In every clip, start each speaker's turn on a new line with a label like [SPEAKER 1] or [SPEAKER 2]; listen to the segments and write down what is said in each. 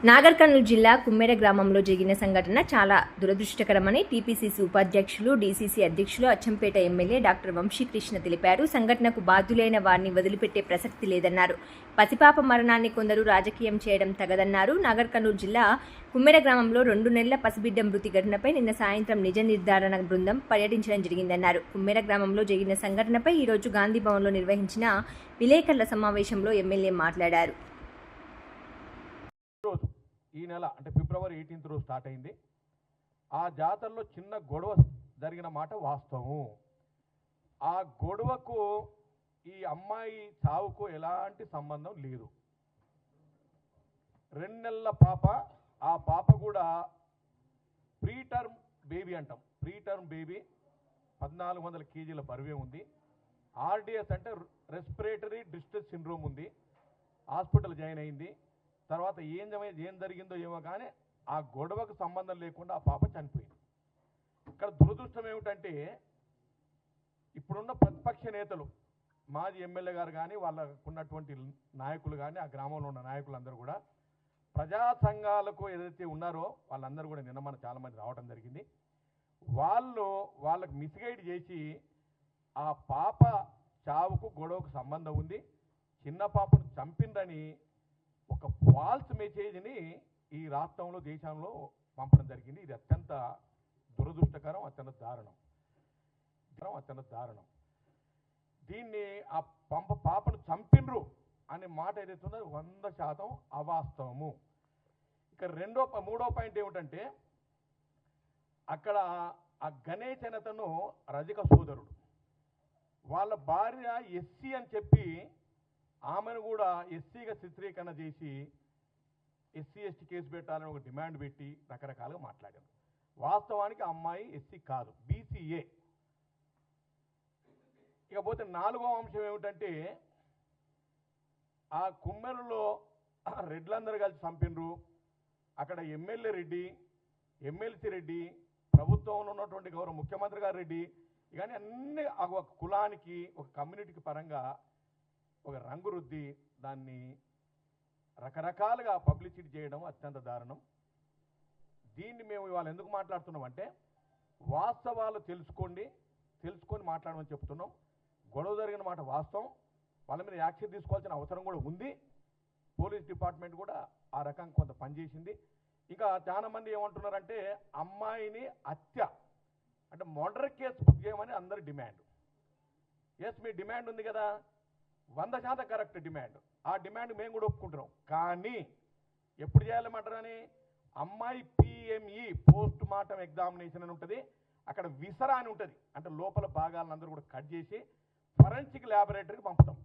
[SPEAKER 1] నాగర్ కర్నూలు జిల్లా కుమ్మెర గ్రామంలో జరిగిన సంఘటన చాలా దురదృష్టకరమని టీపీసీసీ ఉపాధ్యక్షులు, డీసీసీ అధ్యక్షులు, అచ్చంపేట ఎమ్మెల్యే డాక్టర్ వంశీకృష్ణ తెలిపారు. సంఘటనకు బాధ్యులైన వారిని వదిలిపెట్టే ప్రసక్తి లేదన్నారు. పసిపాప మరణాన్ని కొందరు రాజకీయం చేయడం తగదన్నారు. నాగర్ కర్నూలు జిల్లా కుమ్మెర గ్రామంలో 2 నెలల పసిబిడ్డ మృతి ఘటనపై నిన్న సాయంత్రం నిజ నిర్ధారణ బృందం పర్యటించడం జరిగిందన్నారు. కుమ్మెర గ్రామంలో జరిగిన సంఘటనపై ఈరోజు గాంధీ భవన్లో నిర్వహించిన విలేకరుల సమావేశంలో ఎమ్మెల్యే మాట్లాడారు.
[SPEAKER 2] ఈ నెల అంటే ఫిబ్రవరి 18 రోజు స్టార్ట్ అయింది. ఆ జాతరలో చిన్న గొడవ జరిగిన మాట వాస్తవం. ఆ గొడవకు ఈ అమ్మాయి చావుకు ఎలాంటి సంబంధం లేదు. 2 నెలల పాప, ఆ పాప కూడా ప్రీటర్మ్ బేబీ అంటాం. ప్రీటర్మ్ బేబీ 1400 కేజీల బరువే ఉంది. ఆర్డిఎస్ అంటే రెస్పిరేటరీ డిస్ట్రెస్ సిండ్రోమ్ ఉంది. హాస్పిటల్ జాయిన్ అయింది. తర్వాత ఏం జరిగిందో ఏమో కానీ ఆ గొడవకు సంబంధం లేకుండా ఆ పాప చనిపోయింది. ఇక్కడ దురదృష్టం ఏమిటంటే ఇప్పుడున్న ప్రతిపక్ష నేతలు, మాజీ ఎమ్మెల్యే గారు కానీ వాళ్ళకున్నటువంటి నాయకులు కానీ ఆ గ్రామంలో ఉన్న నాయకులందరూ కూడా ప్రజా సంఘాలకు ఏదైతే ఉన్నారో వాళ్ళందరూ కూడా నిన్న మన చాలామంది రావడం జరిగింది. వాళ్ళకు మిస్గైడ్ చేసి ఆ పాప చావుకు గొడవకు సంబంధం ఉంది, చిన్న పాపను చంపిందని ఒక ఫాల్స్ మెసేజ్ని ఈ రాష్ట్రంలో, దేశంలో పంపడం జరిగింది. ఇది అత్యంత దురదృష్టకరం, అత్యంత దారుణం. దీన్ని ఆ పాపను చంపిండ్రు అనే మాట ఏదైతుందో 100% అవాస్తవము. ఇక మూడో పాయింట్ ఏమిటంటే అక్కడ ఆ గణేష్ అనేతను రజిక సోదరుడు, వాళ్ళ భార్య ఎస్సీ అని చెప్పి ఆమెను కూడా ఎస్సీగా చిత్రీకరణ చేసి ఎస్సీ ఎస్టీ కేసు పెట్టాలని ఒక డిమాండ్ పెట్టి రకరకాలుగా మాట్లాడారు. వాస్తవానికి ఆ అమ్మాయి ఎస్సీ కాదు, బీసీఏ. ఇకపోతే 4వ అంశం ఏమిటంటే ఆ కుమ్మెరలో రెడ్లందరూ కలిసి చంపినరు. అక్కడ ఎమ్మెల్యే రెడ్డి, ఎమ్మెల్సీ రెడ్డి, ప్రభుత్వంలో ఉన్నటువంటి గౌరవ ముఖ్యమంత్రి గారు రెడ్డి, కానీ అన్ని ఒక కులానికి, ఒక కమ్యూనిటీకి పరంగా ఒక రంగు రుద్ది దాన్ని రకరకాలుగా పబ్లిసిటీ చేయడం అత్యంత దారుణం. దీన్ని మేము ఇవాళ ఎందుకు మాట్లాడుతున్నామంటే వాస్తవాలు తెలుసుకొని మాట్లాడమని చెప్తున్నాం. గొడవ జరిగిన మాట వాస్తవం. వాళ్ళ మీద యాక్షన్ తీసుకోవాల్సిన అవసరం కూడా ఉంది. పోలీస్ డిపార్ట్మెంట్ కూడా ఆ రకంగా కొంత పనిచేసింది. ఇంకా చాలామంది ఏమంటున్నారంటే అమ్మాయిని హత్య అంటే మర్డర్ కేసు బుక్ చేయమని అందరి డిమాండ్. ఎస్, మీ డిమాండ్ ఉంది కదా, 100% కరెక్ట్ డిమాండ్. ఆ డిమాండ్ మేము కూడా ఒప్పుకుంటున్నాం. కానీ ఎప్పుడు చేయాలమంటారని అమ్మాయి PME పోస్ట్ మార్టం ఎగ్జామినేషన్ అని ఉంటుంది. అక్కడ విసరా అని ఉంటుంది, అంటే లోపల భాగాలను అందరూ కూడా కట్ చేసి ఫరెన్సిక్ ల్యాబొరేటరీకి పంపుతాం.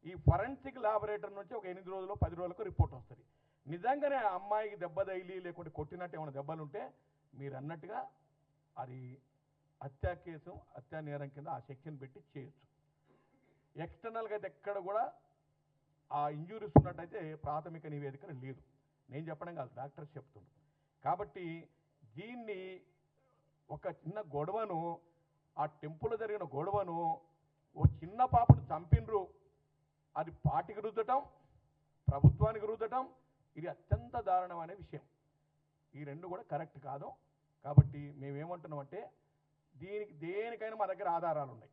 [SPEAKER 2] ఈ ఫరెన్సిక్ ల్యాబొరేటరీ నుంచి ఒక 8 రోజులు 10 రోజులకు రిపోర్ట్ వస్తుంది. నిజంగానే ఆ అమ్మాయికి దెబ్బ తగిలి లేకుంటే కొట్టినట్టు ఏమైనా దెబ్బలుంటే మీరు అన్నట్టుగా అది హత్యా కేసు, హత్యా నేరం కింద ఆ సెక్షన్ పెట్టి చేయొచ్చు. ఎక్స్టర్నల్గా అయితే ఎక్కడ కూడా ఆ ఇంజురీస్ ఉన్నట్టయితే ప్రాథమిక నివేదిక లేదు. నేను చెప్పడం కాదు, డాక్టర్స్ చెప్తున్నారు. కాబట్టి దీన్ని ఒక చిన్న గొడవను, ఆ టెంపుల్లో జరిగిన గొడవను ఓ చిన్న పాపను చంపినరు, అది పార్టీకి రుద్దటం, ప్రభుత్వానికి రుద్దటం, ఇది అత్యంత దారుణమైన విషయం. ఈ రెండు కూడా కరెక్ట్ కాదు. కాబట్టి మేమేమంటున్నామంటే దేనికైనా మా దగ్గర ఆధారాలు ఉన్నాయి.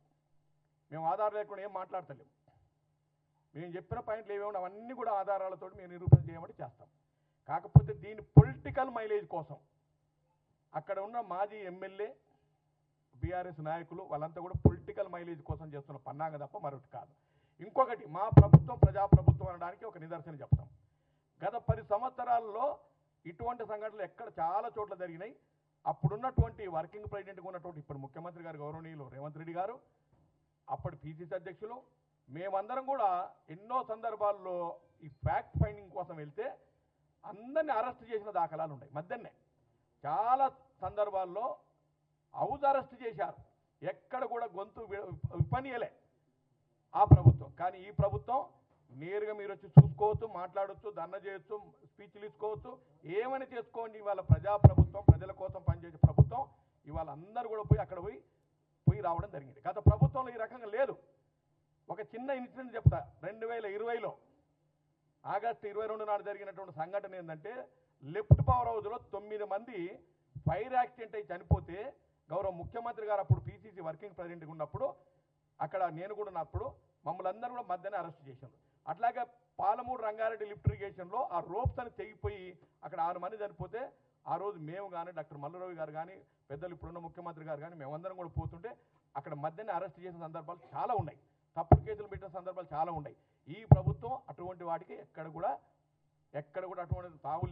[SPEAKER 2] మేము ఆధారం లేకుండా ఏం మాట్లాడతలేము. మేము చెప్పిన పాయింట్లు ఏమేమి అవన్నీ కూడా ఆధారాలతో మేము నిరూపణ చేయమని చేస్తాం. కాకపోతే దీని పొలిటికల్ మైలేజ్ కోసం అక్కడ ఉన్న మాజీ ఎమ్మెల్యే, బీఆర్ఎస్ నాయకులు వాళ్ళంతా కూడా పొలిటికల్ మైలేజ్ కోసం చేస్తున్న పన్నాగ తప్ప మరొకటి కాదు. ఇంకొకటి, మా ప్రభుత్వం ప్రజాప్రభుత్వం అనడానికి ఒక నిదర్శనం చెప్తాం. గత 10 సంవత్సరాల్లో ఇటువంటి సంఘటనలు ఎక్కడ చాలా చోట్ల జరిగినాయి. అప్పుడున్నటువంటి వర్కింగ్ ప్రెసిడెంట్గా ఉన్నటువంటి ఇప్పుడు ముఖ్యమంత్రి గారు గౌరవనీయులు రేవంత్ రెడ్డి గారు, అప్పటి PCC అధ్యక్షులు, మేమందరం కూడా ఎన్నో సందర్భాల్లో ఈ ఫ్యాక్ట్ ఫైండింగ్ కోసం వెళ్తే అందరినీ అరెస్ట్ చేసిన దాఖలాలు ఉన్నాయి. మధ్యనే చాలా సందర్భాల్లో హౌస్ అరెస్ట్ చేశారు. ఎక్కడ కూడా గొంతు విపనీయలే ఆ ప్రభుత్వం. కానీ ఈ ప్రభుత్వం నేరుగా మీరు వచ్చి చూసుకోవచ్చు, మాట్లాడవచ్చు, ధర్నా చేయొచ్చు, స్పీచ్లు ఇచ్చుకోవచ్చు, ఏమని చేసుకోండి. ఇవాళ ప్రజాప్రభుత్వం, ప్రజల కోసం పనిచేసే ప్రభుత్వం. ఇవాళ అందరూ కూడా పోయి అక్కడ పోయి రావడం జరిగింది. గత ప్రభుత్వంలో ఈ రకంగా లేదు. ఒక చిన్న ఇన్సిడెంట్ చెప్తా. 2020లో ఆగస్టు 22 నాడు జరిగినటువంటి సంఘటన ఏంటంటే లెఫ్ట్ పవర్ హౌస్లో 9 మంది ఫైర్ యాక్సిడెంట్ అయి చనిపోతే గౌరవ ముఖ్యమంత్రి గారు అప్పుడు పిసిసి వర్కింగ్ ప్రెసిడెంట్గా ఉన్నప్పుడు అక్కడ నేను కూడా ఉన్నప్పుడు మమ్మల్ని అందరూ కూడా మధ్యాహ్నం అరెస్ట్ చేశారు. అట్లాగే పాలమూరు రంగారెడ్డి లిఫ్ట్ ఇరిగేషన్లో ఆ రోప్స్ అని తెగిపోయి అక్కడ 6 మంది చనిపోతే ఆ రోజు మేము కానీ డాక్టర్ మల్లారావు గారు కానీ పెద్దలు ఇప్పుడున్న ముఖ్యమంత్రి గారు కానీ మేమందరం కూడా పోతుంటే అక్కడ మధ్యాహ్నం అరెస్ట్ చేసిన సందర్భాలు చాలా ఉన్నాయి, తప్పుడు కేసులు పెట్టిన సందర్భాలు చాలా ఉన్నాయి. ఈ ప్రభుత్వం అటువంటి వాటికి ఎక్కడ కూడా అటువంటి తావు